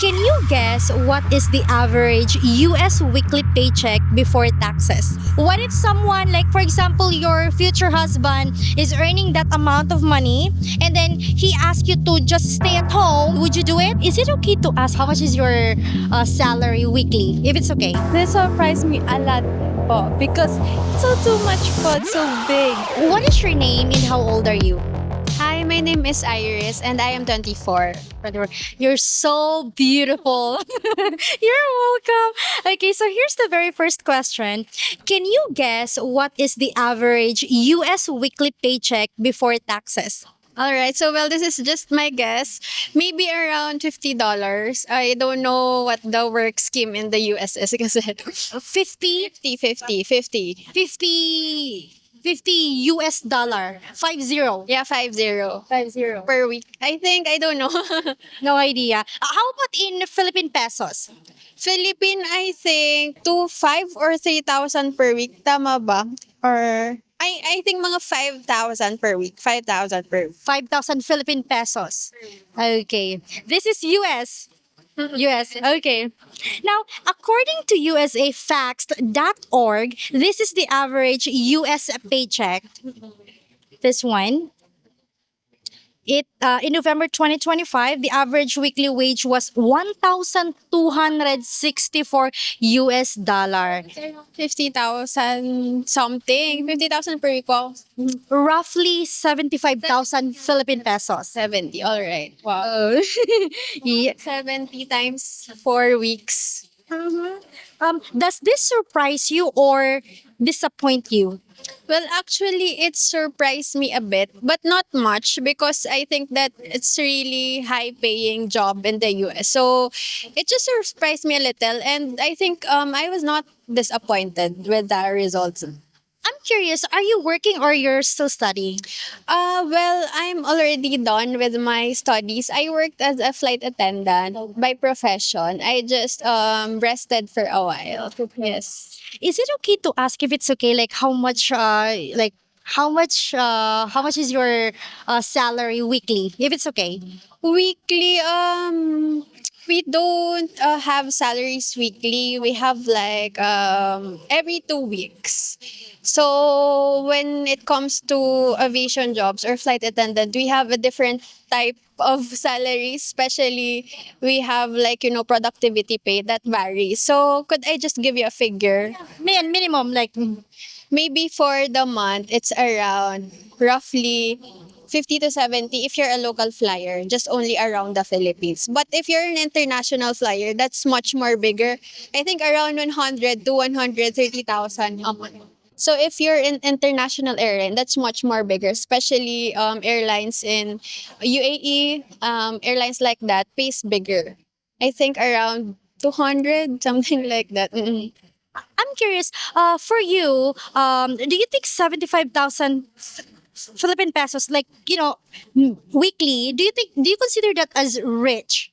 Can you guess what is the average U.S. weekly paycheck before taxes? What if someone, like for example, your future husband is earning that amount of money and then he asks you to just stay at home? Would you do it? Is it okay to ask how much is your salary weekly? If it's okay. This surprised me a lot po because it's so too much po, it's so big. What is your name and how old are you? Hi, my name is Iris and I am 24. You're so beautiful. You're welcome. Okay, so here's the very first question. Can you guess what is the average US weekly paycheck before taxes? Alright, so well, this is just my guess. Maybe around $50. I don't know what the work scheme in the US is kasi 50 50 US dollar. 50. Yeah, 50 50. per week. I think, I don't know. No idea. How about in Philippine pesos? Philippine, I think, 5 or 3,000 per week. Tama ba? Or, I think mga 5,000 per week. 5,000 per week. 5,000 Philippine pesos. Okay. This is US. US. Okay. Now, according to usafacts.org, this is the average US paycheck. This one. In November 2025, the average weekly wage was 1,264 US dollar. 50,000 something. 50,000 per week. Wow. Roughly 75,000 Philippine pesos. 70. All right. Wow. Oh. Yeah. 70 times 4 weeks. Does this surprise you or disappoint you? Well, actually, it surprised me a bit, but not much because I think that it's really high-paying job in the US. So it just surprised me a little, and I think I was not disappointed with the results. I'm curious, are you working or you're still studying? Well, I'm already done with my studies. I worked as a flight attendant by profession. I just rested for a while. Yes. Is it okay to ask if it's okay, like how much how much is your salary weekly? If it's okay. Weekly, we don't have salaries weekly. We have like every 2 weeks. So when it comes to aviation jobs or flight attendant, we have a different type of salary. Especially we have like productivity pay that varies. So could I just give you a figure? Minimum like Maybe for the month, it's around roughly 50 to 70 if you're a local flyer, just only around the Philippines. But if you're an international flyer, that's much more bigger. I think around 100 to 130,000 a month. So if you're in international airline, that's much more bigger, especially airlines in UAE, airlines like that pays bigger. I think around 200, something like that. I'm curious, for you, do you think 75,000 Philippine pesos, like, weekly, do you consider that as rich?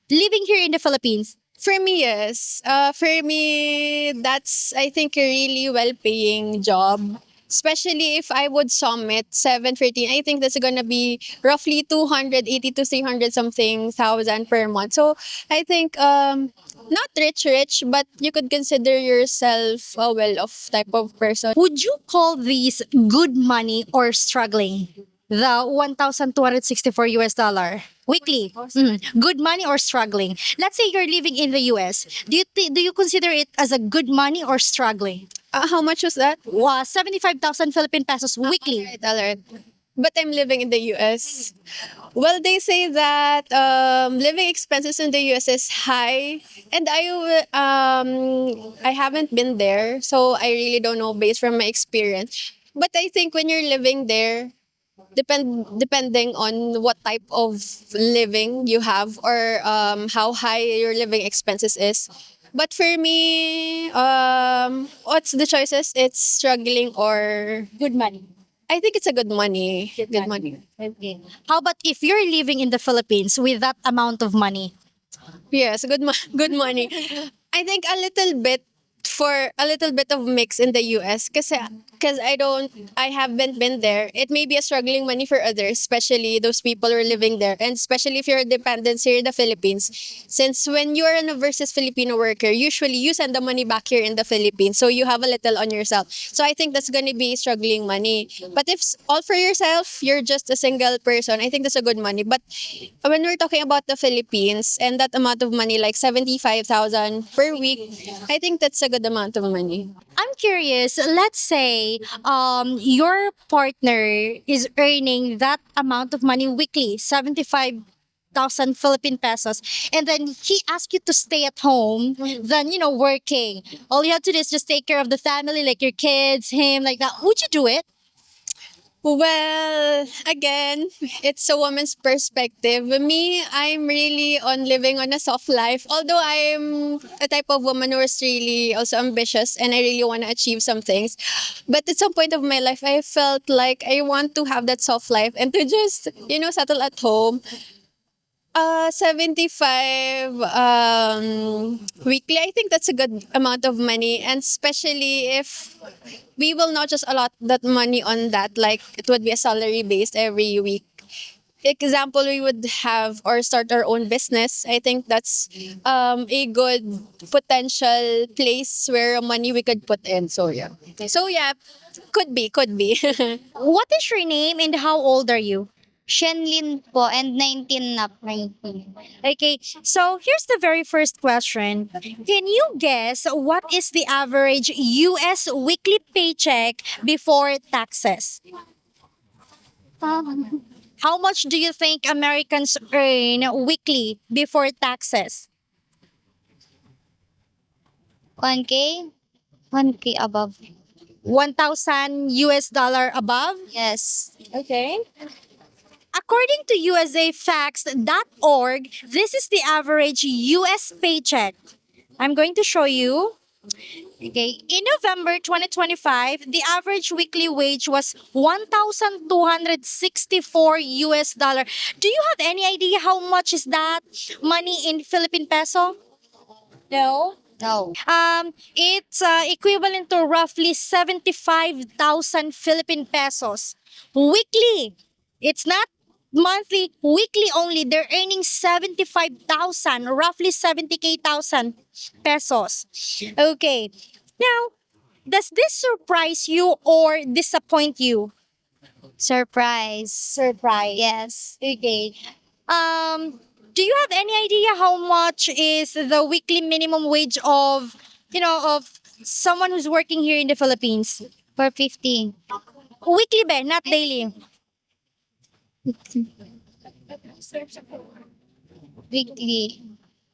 Living here in the Philippines? For me, yes. For me, that's, I think, a really well-paying job. Especially if I would sum it, 714, I think that's gonna be roughly 280 to 300 something thousand per month. So I think not rich, but you could consider yourself a well-off type of person. Would you call these good money or struggling? The 1,264 US dollar weekly. Good money or struggling? Let's say you're living in the US. Do you consider it as a good money or struggling? How much was that? 75,000 Philippine pesos weekly. Alright. But I'm living in the US. Well, they say that living expenses in the US is high, and I haven't been there, so I really don't know based from my experience. But I think when you're living there, depending on what type of living you have or how high your living expenses is. But for me, what's the choices? It's struggling or Good money. I think it's a good money. Good money. Okay. How about if you're living in the Philippines with that amount of money? Yes, good money. I think a little bit of mix in the US kasi because I haven't been there. It may be a struggling money for others, especially those people who are living there, and especially if you're a dependent here in the Philippines. Since when you're an overseas Filipino worker, usually you send the money back here in the Philippines, so you have a little on yourself. So I think that's gonna be struggling money. But if all for yourself, you're just a single person, I think that's a good money. But when we're talking about the Philippines and that amount of money, like 75,000 per week, I think that's a good amount of money. I'm curious, let's say your partner is earning that amount of money weekly, 75,000 Philippine pesos, and then he asks you to stay at home, then, working. All you have to do is just take care of the family, like your kids, him, like that. Would you do it? Well, again, it's a woman's perspective. Me, I'm really on living on a soft life. Although I'm a type of woman who is really also ambitious and I really want to achieve some things. But at some point of my life, I felt like I want to have that soft life and to just, settle at home. 75 weekly, I think that's a good amount of money. And especially if we will not just allot that money on that, like it would be a salary based every week. Example, we would have or start our own business. I think that's a good potential place where money we could put in. So yeah, could be. What is your name and how old are you? Shenllin po and 19 na 19. Okay, so here's the very first question. Can you guess what is the average US weekly paycheck before taxes? How much do you think Americans earn weekly before taxes? 1K? 1K above. 1,000 US dollar above? Yes. Okay. According to usafacts.org, this is the average US paycheck. I'm going to show you. Okay, in November 2025, the average weekly wage was 1,264 US dollar. Do you have any idea how much is that money in Philippine peso? No. No. It's equivalent to roughly 75,000 Philippine pesos weekly. It's not monthly, weekly only. They're earning 75,000, roughly 70k thousand pesos. Okay. Now, does this surprise you or disappoint you? Surprise. Surprise. Yes. Okay. Do you have any idea how much is the weekly minimum wage of someone who's working here in the Philippines? 450. Weekly ba, not daily. Weekly.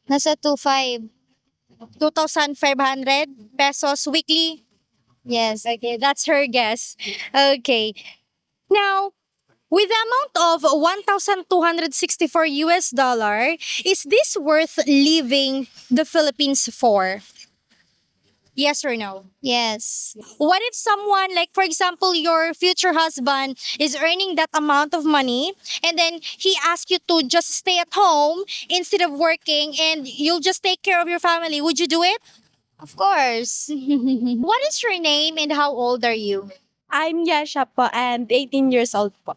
Nasa 2,500. 2,500 pesos weekly. Yes. Okay, that's her guess. Okay. Now, with the amount of 1,264 US dollar, is this worth leaving the Philippines for? Yes or no? Yes. What if someone, like for example, your future husband is earning that amount of money and then he asks you to just stay at home instead of working and you'll just take care of your family? Would you do it? Of course. What is your name and how old are you? I'm Yasha po and 18 years old po.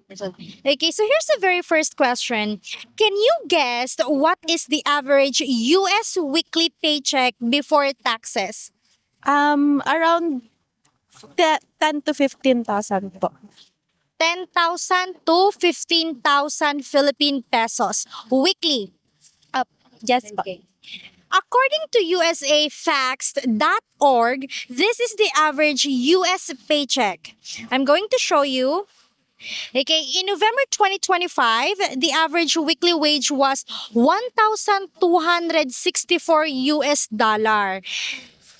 Okay, so here's the very first question. Can you guess what is the average US weekly paycheck before taxes? Around 10 to 15,000 po. 10,000 to 15,000 Philippine pesos weekly. Yes po. According to usafacts.org, this is the average US paycheck. I'm going to show you. Okay, in November 2025, the average weekly wage was 1,264 US dollar.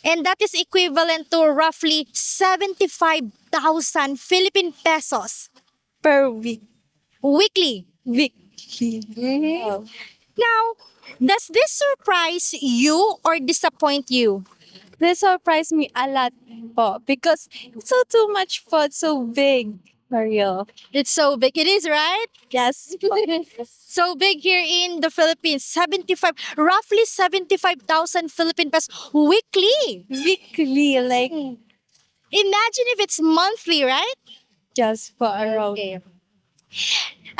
And that is equivalent to roughly 75,000 Philippine pesos Per week. weekly. Weekly. Now, does this surprise you or disappoint you? This surprised me a lot po because it's so too much po. It's so big. For real. It's so big. It is, right? Yes. So big here in the Philippines. Roughly 75,000 Philippine pesos weekly. Weekly. Like, Imagine if it's monthly, right? Just for around.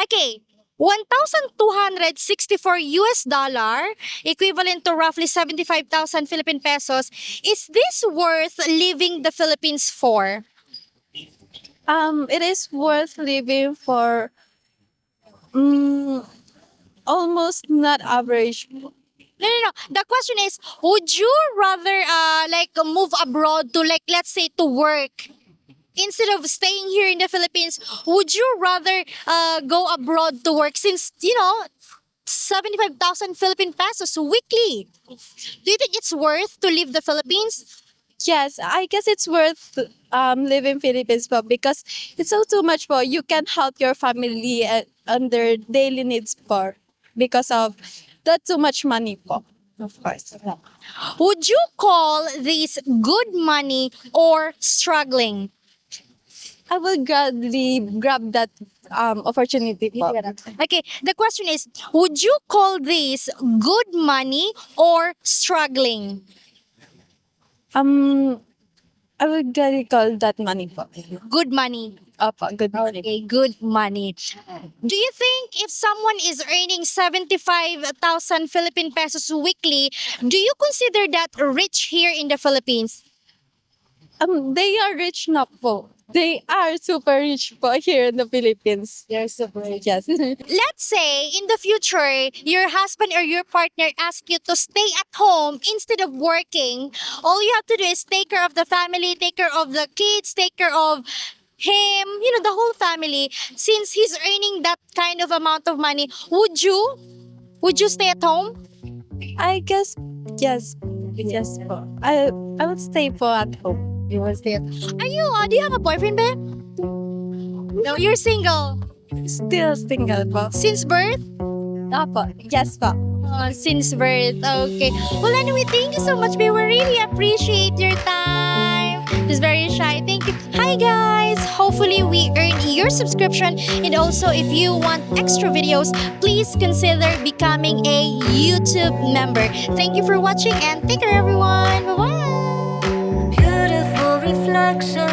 Okay. 1,264 US dollar, equivalent to roughly 75,000 Philippine pesos. Is this worth leaving the Philippines for? It is worth living for almost not average. No, no, no. The question is, would you rather like move abroad to, like, let's say, to work instead of staying here in the Philippines? Would you rather go abroad to work, since 75,000 Philippine pesos weekly? Do you think it's worth to leave the Philippines? Yes, I guess it's worth living Philippines po because it's so too much po. You can help your family on their daily needs po because of that too much money po. Of course. Would you call this good money or struggling? I will gladly grab that opportunity po. Okay, the question is, would you call this good money or struggling? I will gladly call that money po. Good money. Opo, good money. Okay, good money. Do you think if someone is earning 75,000 Philippine pesos weekly, do you consider that rich here in the Philippines? They are rich na po. They are super rich po here in the Philippines. They're super rich. Yes. Let's say in the future, your husband or your partner asks you to stay at home instead of working. All you have to do is take care of the family, take care of the kids, take care of him, the whole family. Since he's earning that kind of amount of money, would you? Would you stay at home? I guess yes. Yes po. I will stay po at home. You will stay at do you have a boyfriend, babe? No, you're single. Still single po. Since birth? Opo. Yes po. Since birth. Okay. Well, anyway, thank you so much, babe. We really appreciate your time. Just very shy. Thank you. Hi, guys. Hopefully, we earn your subscription. And also, if you want extra videos, please consider becoming a YouTube member. Thank you for watching and take care, everyone. Bye-bye. Beautiful reflection